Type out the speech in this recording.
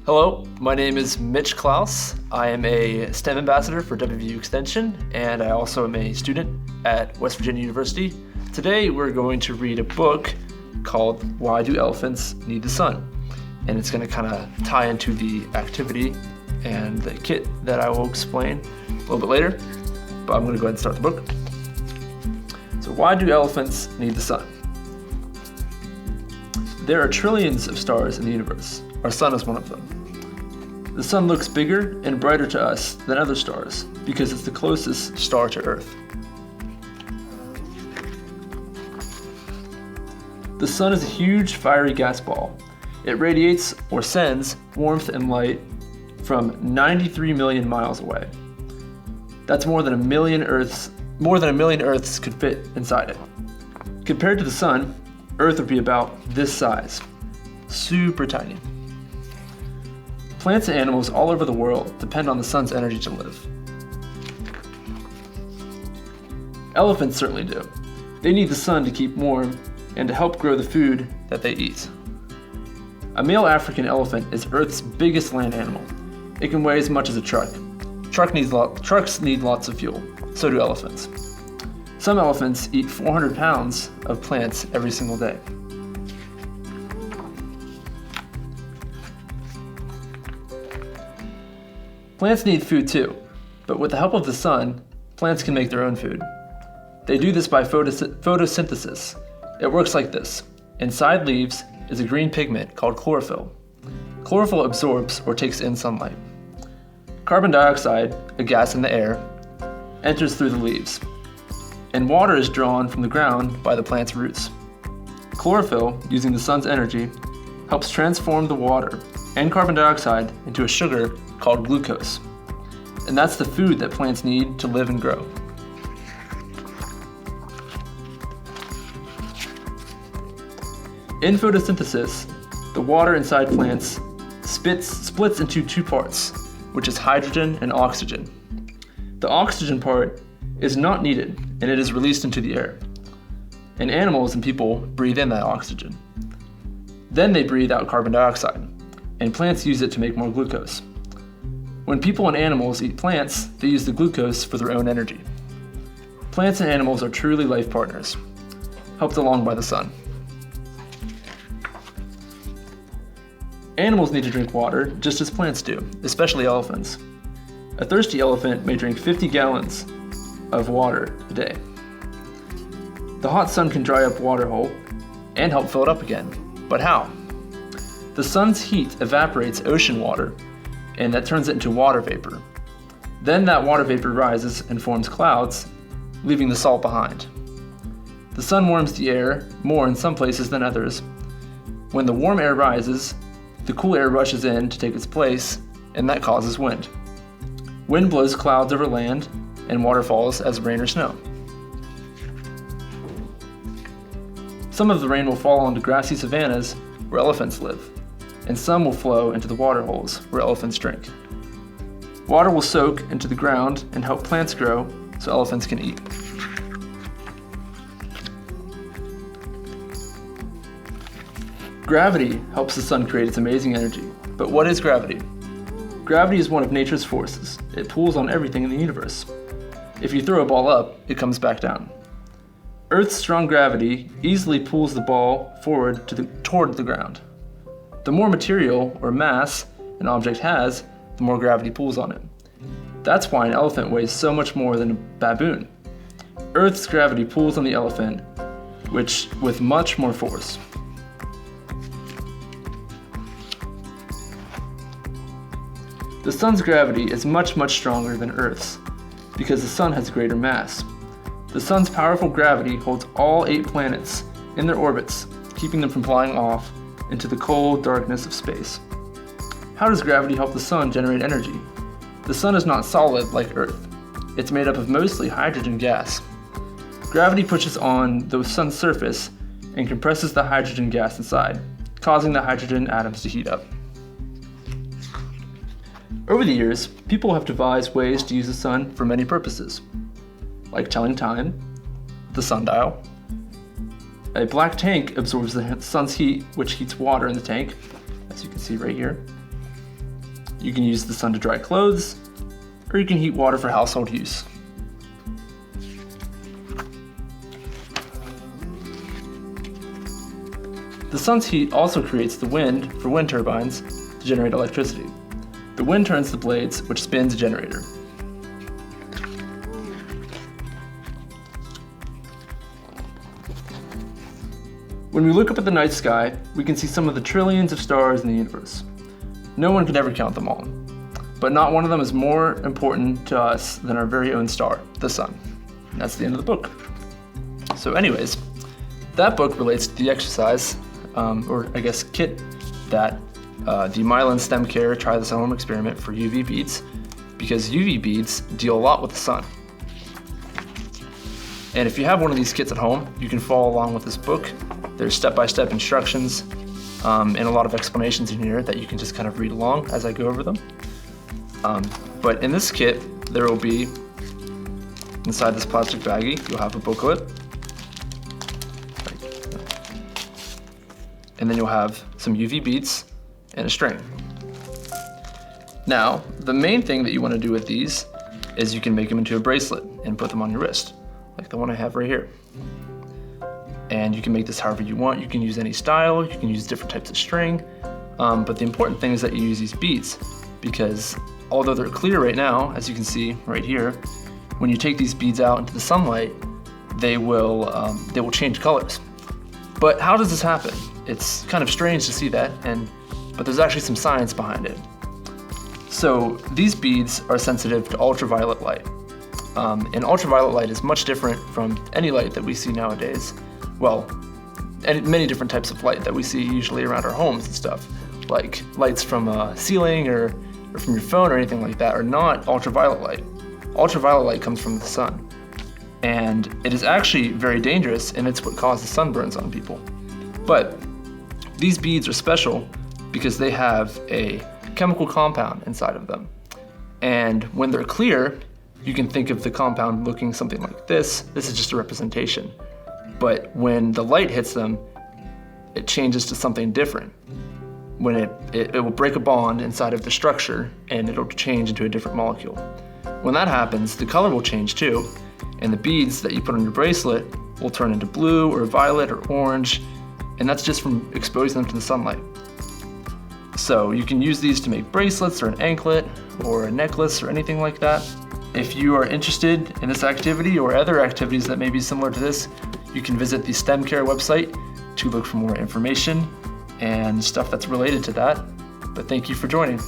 Hello, my name is Mitch Klaus. I am a STEM ambassador for WVU Extension, and I also am a student at West Virginia University. Today we're going to read a book called Why Do Elephants Need the Sun? And it's going to kind of tie into the activity and the kit that I will explain a little bit later, but I'm going to go ahead and start the book. So why do elephants need the sun? There are trillions of stars in the universe. Our sun is one of them. The sun looks bigger and brighter to us than other stars because it's the closest star to Earth. The sun is a huge fiery gas ball. It radiates or sends warmth and light from 93 million miles away. That's more than a million Earths could fit inside it. Compared to the sun, Earth would be about this size. Super tiny. Plants and animals all over the world depend on the sun's energy to live. Elephants certainly do. They need the sun to keep warm and to help grow the food that they eat. A male African elephant is Earth's biggest land animal. It can weigh as much as a truck. Trucks need lots of fuel. So do elephants. Some elephants eat 400 pounds of plants every single day. Plants need food too, but with the help of the sun, plants can make their own food. They do this by photosynthesis. It works like this. Inside leaves is a green pigment called chlorophyll. Chlorophyll absorbs or takes in sunlight. Carbon dioxide, a gas in the air, enters through the leaves, and water is drawn from the ground by the plant's roots. Chlorophyll, using the sun's energy, helps transform the water and carbon dioxide into a sugar called glucose. And that's the food that plants need to live and grow. In photosynthesis, the water inside plants splits into two parts, which is hydrogen and oxygen. The oxygen part is not needed, and it is released into the air. And animals and people breathe in that oxygen. Then they breathe out carbon dioxide, and plants use it to make more glucose. When people and animals eat plants, they use the glucose for their own energy. Plants and animals are truly life partners, helped along by the sun. Animals need to drink water just as plants do, especially elephants. A thirsty elephant may drink 50 gallons of water a day. The hot sun can dry up water hole and help fill it up again. But how? The sun's heat evaporates ocean water, and that turns it into water vapor. Then that water vapor rises and forms clouds, leaving the salt behind. The sun warms the air more in some places than others. When the warm air rises, the cool air rushes in to take its place, and that causes wind. Wind blows clouds over land, and water falls as rain or snow. Some of the rain will fall onto grassy savannas where elephants live, and some will flow into the water holes where elephants drink. Water will soak into the ground and help plants grow so elephants can eat. Gravity helps the sun create its amazing energy. But what is gravity? Gravity is one of nature's forces. It pulls on everything in the universe. If you throw a ball up, it comes back down. Earth's strong gravity easily pulls the ball forward toward the ground. The more material or mass an object has, the more gravity pulls on it. That's why an elephant weighs so much more than a baboon. Earth's gravity pulls on the elephant, with much more force. The sun's gravity is much stronger than Earth's because the sun has greater mass. The sun's powerful gravity holds all 8 planets in their orbits, keeping them from flying off into the cold darkness of space. How does gravity help the sun generate energy? The sun is not solid like Earth. It's made up of mostly hydrogen gas. Gravity pushes on the sun's surface and compresses the hydrogen gas inside, causing the hydrogen atoms to heat up. Over the years, people have devised ways to use the sun for many purposes, like telling time, the sundial. A black tank absorbs the sun's heat, which heats water in the tank, as you can see right here. You can use the sun to dry clothes, or you can heat water for household use. The sun's heat also creates the wind for wind turbines to generate electricity. The wind turns the blades, which spins a generator. When we look up at the night sky, we can see some of the trillions of stars in the universe. No one could ever count them all, but not one of them is more important to us than our very own star, the sun. And that's the end of the book. So anyways, that book relates to the exercise, or I guess kit, that the Mylan STEMCARE Try This at Home experiment for UV beads, because UV beads deal a lot with the sun. And if you have one of these kits at home, you can follow along with this book. There's step-by-step instructions and a lot of explanations in here that you can just kind of read along as I go over them. But in this kit, there will be, inside this plastic baggie, you'll have a booklet. And then you'll have some UV beads and a string. Now, the main thing that you want to do with these is you can make them into a bracelet and put them on your wrist, like the one I have right here. And you can make this however you want. You can use any style, you can use different types of string, but the important thing is that you use these beads, because although they're clear right now, as you can see right here, when you take these beads out into the sunlight, they will change colors. But how does this happen? It's kind of strange to see that, but there's actually some science behind it. So these beads are sensitive to ultraviolet light. And ultraviolet light is much different from any light that we see nowadays. Well, many different types of light that we see usually around our homes and stuff, like lights from a ceiling or from your phone or anything like that, are not ultraviolet light. Ultraviolet light comes from the sun, and it is actually very dangerous, and it's what causes sunburns on people. But these beads are special because they have a chemical compound inside of them, and when they're clear, you can think of the compound looking something like this. This is just a representation. But when the light hits them, it changes to something different. When it will break a bond inside of the structure and it'll change into a different molecule. When that happens, the color will change too, and the beads that you put on your bracelet will turn into blue or violet or orange, and that's just from exposing them to the sunlight. So you can use these to make bracelets or an anklet or a necklace or anything like that. If you are interested in this activity or other activities that may be similar to this, you can visit the STEMCARE website to look for more information and stuff that's related to that. But thank you for joining.